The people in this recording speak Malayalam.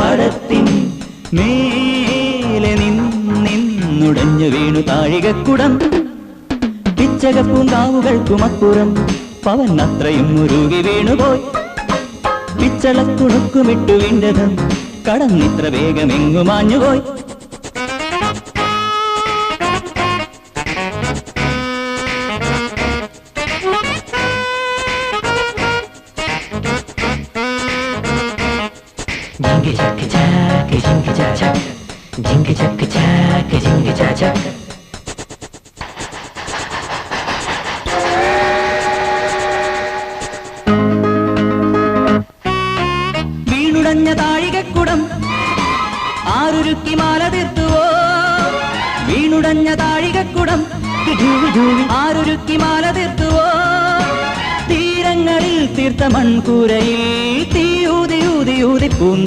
പടത്തിൻ മേലെ നിന്നുടഞ്ഞു വീണു താഴികക്കുടം. പിച്ചകപ്പൂങ്കാവുകൾക്കുമപ്പുറം പവൻ അത്രയും മുരുകി വീണുപോയി. പിച്ചളക്കുണുക്കുമിട്ടു വീണ്ടതും കടന്നിത്ര വേഗമെങ്ങു മാഞ്ഞുപോയി. ജിങ്ക് ചക്ക് ചാക്ക് ജിങ്ക് ചാച്ചക് ജിങ്ക് ചക്ക് ചാക്ക് ജിങ്ക് ചാച്ചക്. വീണുടഞ്ഞ താഴികക്കുടം ആരുരുക്കി മാല തീർത്തുവോ. വീണുടഞ്ഞ താഴികക്കുടം ആരുരുക്കി മാല തീർത്തുവോ. തീരങ്ങളിൽ തീർത്ത മൺകൂരയിൽ തീയൂതി ഊതി ഊതി